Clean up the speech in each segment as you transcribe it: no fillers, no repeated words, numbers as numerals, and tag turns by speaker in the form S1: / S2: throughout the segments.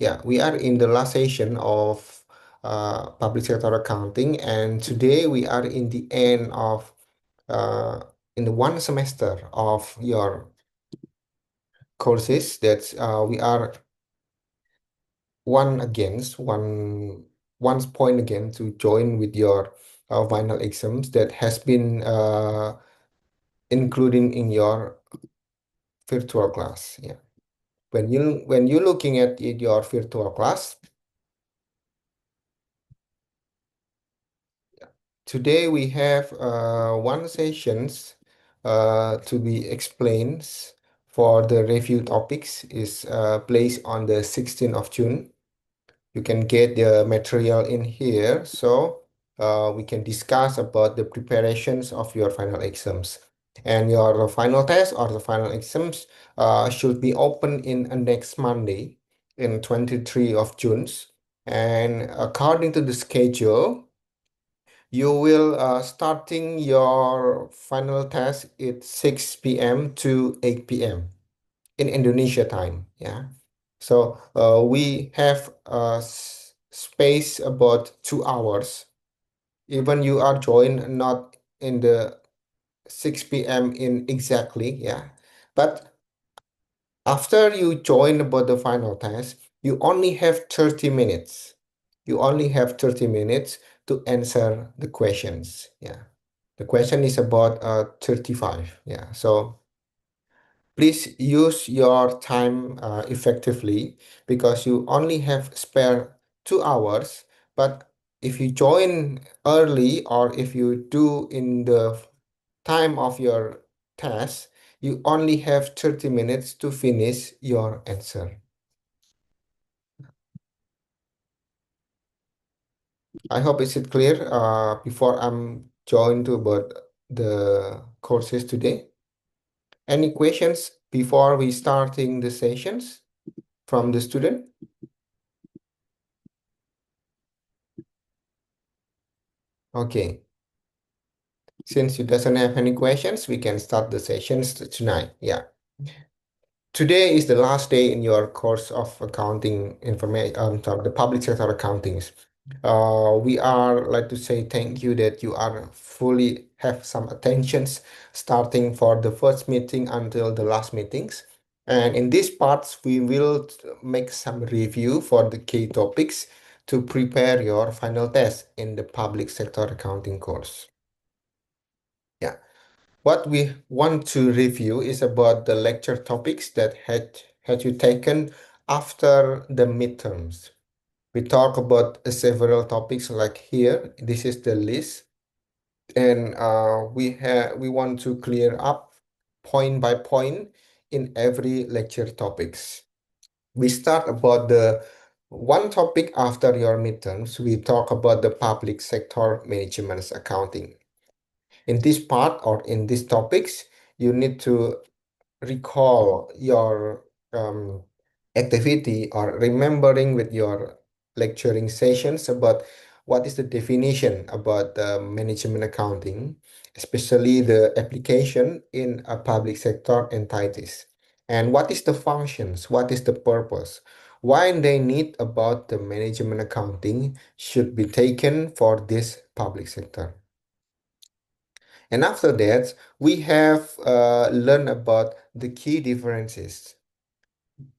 S1: Yeah, we are in the last session of public sector accounting, and today we are in the end of uh, in the one semester of your courses. That we are one's point again to join with your final exams that has been including in your virtual class. Yeah, when you looking at your virtual class. Today we have one sessions to be explained for the review topics is placed on the 16th of June. You can get the material in here, so we can discuss about the preparations of your final exams. And your final test or the final exams should be open in next Monday in 23 of June. And according to the schedule, you will starting your final test at 6 p.m. to 8 p.m. in Indonesia time. Yeah. So we have space about 2 hours. Even you are joined not in the 6 p.m. in exactly. Yeah. But after you join about the final test, you only have 30 minutes. You only have 30 minutes to answer the questions. Yeah. The question is about 35. Yeah. So please use your time effectively because you only have spare 2 hours. But if you join early or if you do in the time of your test, you only have 30 minutes to finish your answer. I hope it's clear before I'm joined to about the courses today. Any questions before we starting the sessions from the student? Okay. Since you doesn't have any questions, we can start the sessions tonight. Yeah. Today is the last day in your course of accounting information, the public sector accountings. We are like to say thank you that you are fully have some attentions starting for the first meeting until the last meetings. And in these parts, we will make some review for the key topics to prepare your final test in the public sector accounting course. Yeah. What we want to review is about the lecture topics that had you taken after the midterms. We talk about several topics like here. This is the list, and we want to clear up point by point in every lecture topics. We start about the one topic after your midterms. We talk about the public sector management accounting. In this part or in these topics, you need to recall your activity or remembering with your lecturing sessions about what is the definition about the management accounting, especially the application in a public sector entities. And what is the functions? What is the purpose? Why they need about the management accounting should be taken for this public sector. And after that, we have learned about the key differences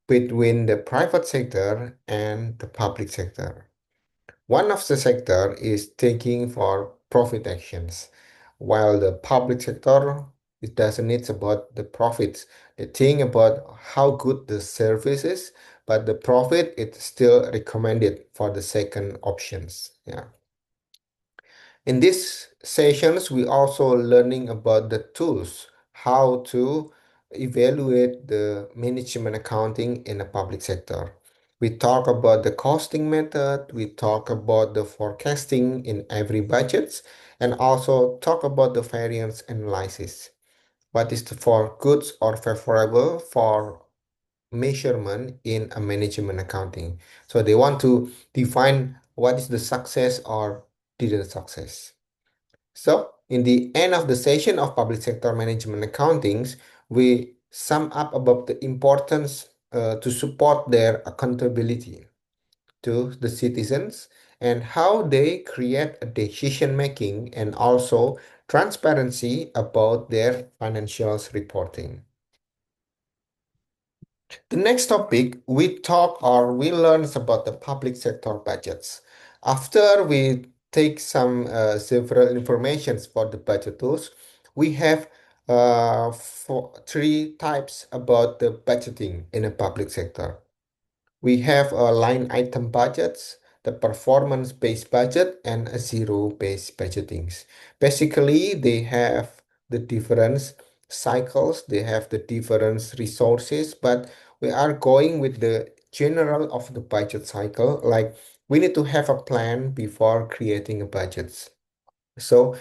S1: between the private sector and the public sector. One of the sector is taking for profit actions, while the public sector it doesn't need about the profits. They think about how good the service is, but the profit it's still recommended for the second options. Yeah. In these sessions, we also learning about the tools, how to evaluate the management accounting in the public sector. We talk about the costing method, we talk about the forecasting in every budgets, and also talk about the variance analysis. What is the for goods or favorable for measurement in a management accounting? So they want to define what is the success or didn't success. So, in the end of the session of public sector management accountings, we sum up about the importance to support their accountability. to the citizens and how they create a decision making and also transparency about their financials reporting. The next topic, we talk or we learn about the public sector budgets. After we take some several informations for the budget tools, we have three types about the budgeting in a public sector. We have a line item budgets, the performance-based budget, and a zero-based budgetings. Basically, they have the different cycles, they have the different resources, but we are going with the general of the budget cycle. Like we need to have a plan before creating a budget. So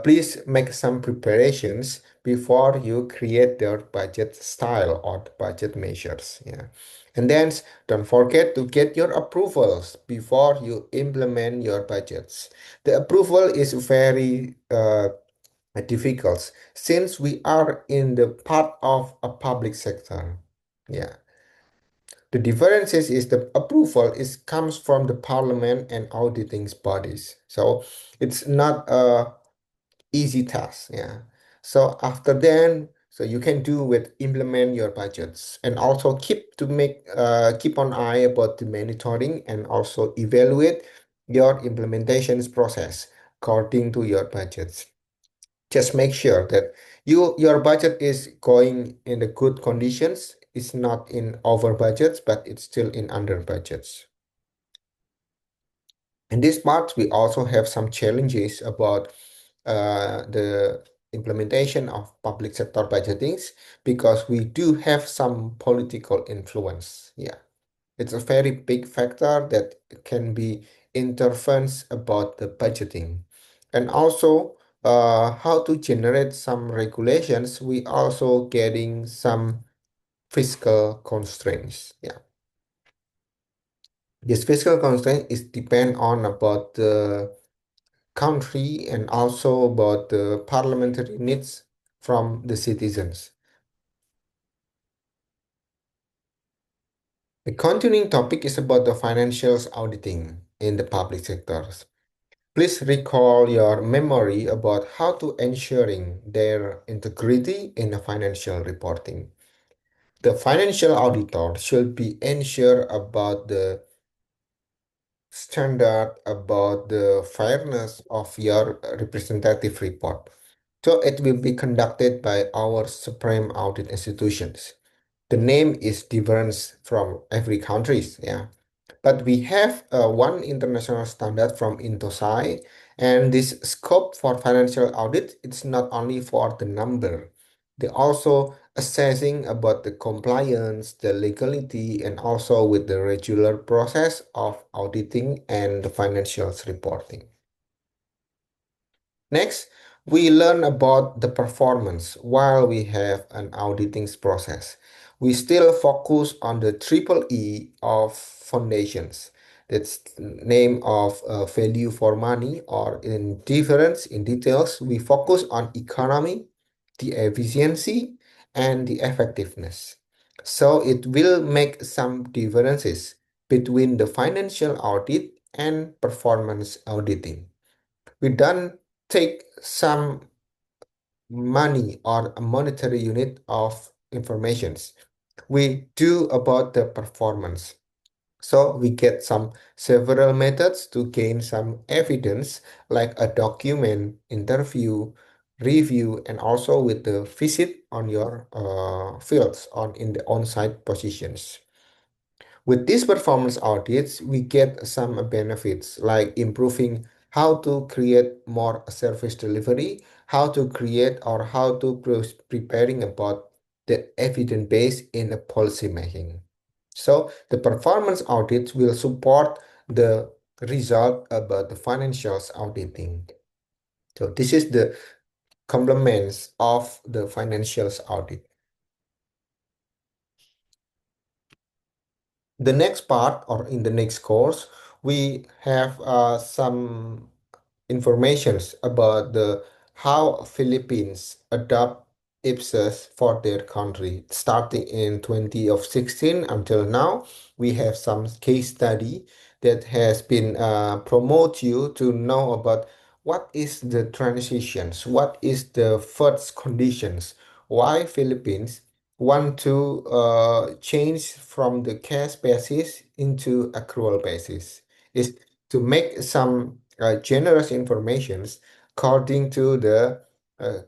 S1: please make some preparations before you create your budget style or the budget measures. Yeah. And then don't forget to get your approvals before you implement your budgets. The approval is very difficult since we are in the part of a public sector. Yeah. The differences is the approval is comes from the parliament and auditing bodies. So it's not a easy task. Yeah. So after then, so you can do with implement your budgets and also keep an eye about the monitoring and also evaluate your implementations process according to your budgets. Just make sure that your budget is going in the good conditions. It's not in over budgets, but it's still in under budgets. In this part, we also have some challenges about the implementation of public sector budgetings because we do have some political influence. Yeah, it's a very big factor that can be interference about the budgeting. And also how to generate some regulations, we also getting some fiscal constraints. Yeah. This fiscal constraint is depend on about the country and also about the parliamentary needs from the citizens. The continuing topic is about the financials auditing in the public sectors. Please recall your memory about how to ensuring their integrity in the financial reporting. The financial auditor should be ensure about the standard about the fairness of your representative report. So it will be conducted by our supreme audit institutions. The name is different from every countries, yeah. But we have one international standard from Intosai, and this scope for financial audit, it's not only for the number. They also assessing about the compliance, the legality, and also with the regular process of auditing and the financials reporting. Next, we learn about the performance while we have an auditing process. We still focus on the triple E of foundations. That's name of value for money, or in difference in details, we focus on economy, the efficiency, and the effectiveness. So it will make some differences between the financial audit and performance auditing. We don't take some money or a monetary unit of informations. We do about the performance. So we get some several methods to gain some evidence like a document, interview, review, and also with the visit on your fields on in the on-site positions. With these performance audits, we get some benefits like improving how to create more service delivery, how to create or how to preparing about the evidence base in the policy making. So the performance audits will support the result about the financials auditing. So this is the complements of the financials audit. The next part or in the next course, we have some informations about the how Philippines adopt IPSAS for their country. Starting in 2016 until now, we have some case study that has been promote you to know about what is the transitions, what is the first conditions, why Philippines want to change from the cash basis into accrual basis is to make some generous informations according to the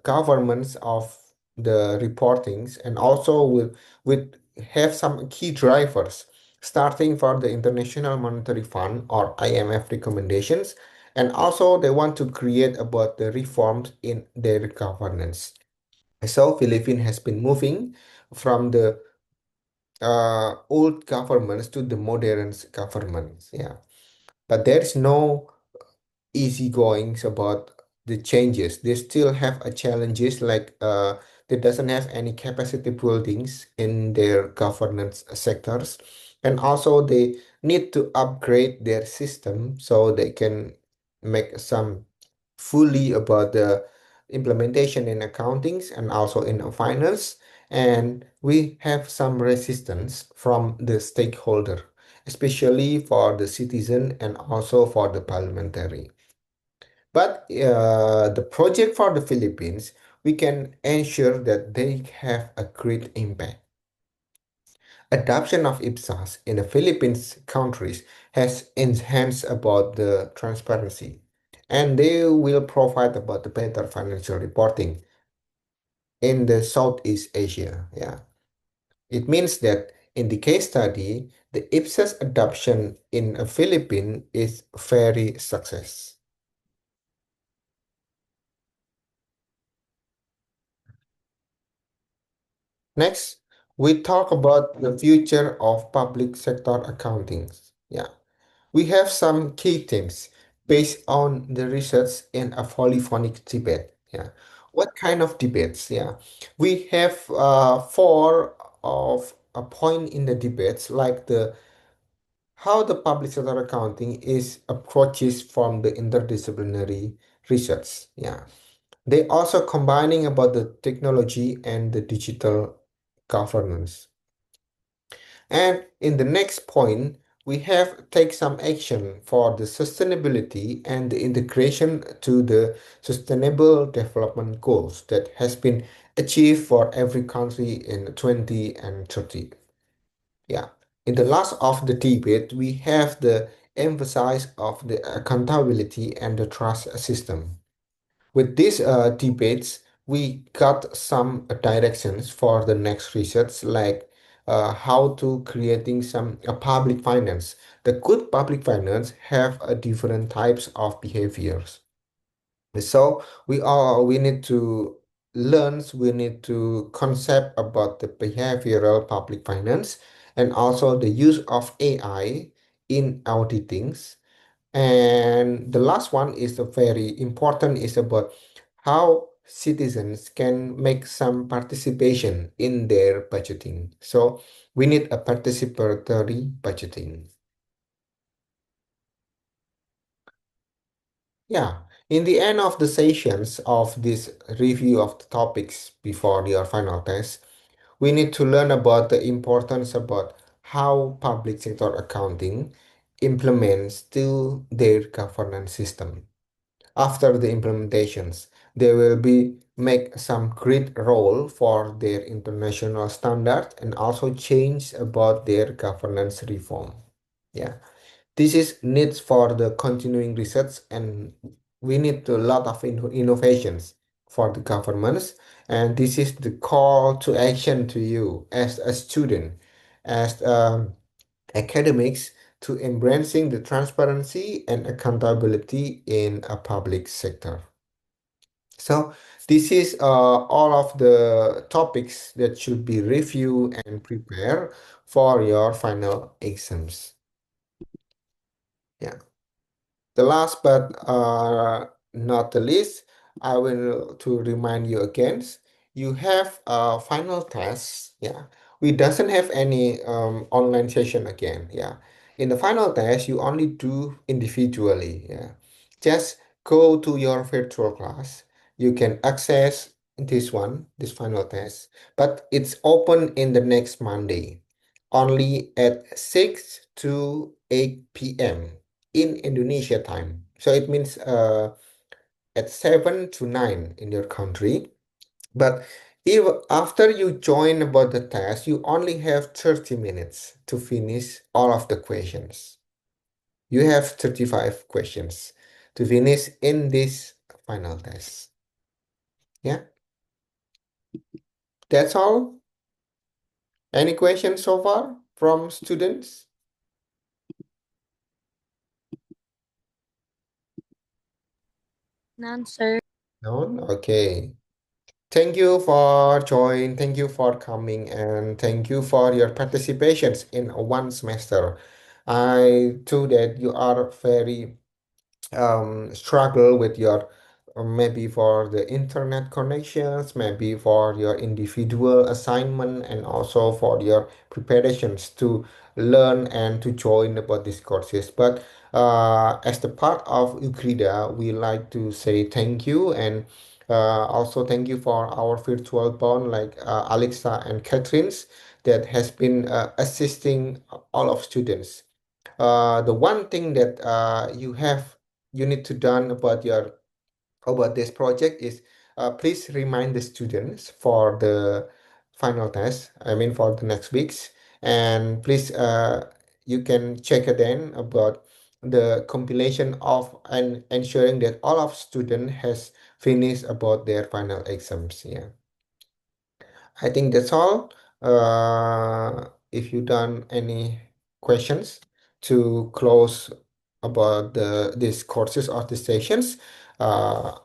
S1: governments of the reportings, and also with have some key drivers starting for the International Monetary Fund or IMF recommendations, and also they want to create about the reforms in their governance. So Philippines has been moving from the old governments to the modern governments. Yeah, but there is no easygoings about the changes. They still have a challenges like they doesn't have any capacity buildings in their governance sectors, and also they need to upgrade their system so they can make some fully about the implementation in accountings and also in finance. And we have some resistance from the stakeholder, especially for the citizen and also for the parliamentary. But the project for the Philippines, we can ensure that they have a great impact. Adoption of IPSAS in the Philippines countries has enhanced about the transparency, and they will provide about the better financial reporting in the Southeast Asia. Yeah, it means that in the case study, the IPSAS adoption in the Philippines is very success. Next, we talk about the future of public sector accounting. Yeah, we have some key things based on the research in a polyphonic debate. Yeah, what kind of debates? Yeah, we have four of a point in the debates like the how the public sector accounting is approaches from the interdisciplinary research. Yeah, they also combining about the technology and the digital governance. And in the next point, we have take some action for the sustainability and the integration to the sustainable development goals that has been achieved for every country in 20 and 30. Yeah. In the last of the debate, we have the emphasis of the accountability and the trust system. With these debates, we got some directions for the next research, like how to creating some public finance. The good public finance have different types of behaviors. So we need to learn, we need to concept about the behavioral public finance and also the use of AI in auditings. And the last one is a very important is about how citizens can make some participation in their budgeting. So we need a participatory budgeting. Yeah. In the end of the sessions of this review of the topics before your final test, we need to learn about the importance about how public sector accounting implements to their governance system. After the implementations, they will be make some great role for their international standard and also change about their governance reform. Yeah, this is needs for the continuing research, and we need a lot of innovations for the governments. And this is the call to action to you as a student, as academics, to embracing the transparency and accountability in a public sector. So this is all of the topics that should be reviewed and prepare for your final exams. Yeah. The last but not the least, I will to remind you again, you have a final test. Yeah, we doesn't have any online session again. Yeah, in the final test, you only do individually. Yeah, just go to your virtual class. You can access this one, this final test, but it's open in the next Monday, only at 6 to 8 p.m. in Indonesia time. So it means at 7 to 9 in your country. But if after you join about the test, you only have 30 minutes to finish all of the questions. You have 35 questions to finish in this final test. Yeah, that's all. Any questions so far from students?
S2: None, sir.
S1: None? Okay. Thank you for joining. Thank you for coming, and thank you for your participations in one semester. I too that you are very struggle with your maybe for the internet connections, maybe for your individual assignment, and also for your preparations to learn and to join about these courses. But as the part of Ukrida, we like to say thank you, and also thank you for our virtual bond like Alexa and Catherine's that has been assisting all of students. The one thing that you need to done about this project is please remind the students for the final test. I mean for the next weeks, and please you can check again about the compilation of and ensuring that all of student has finished about their final exams. Yeah. I think that's all. If you done any questions to close about the these courses or the sessions, uh,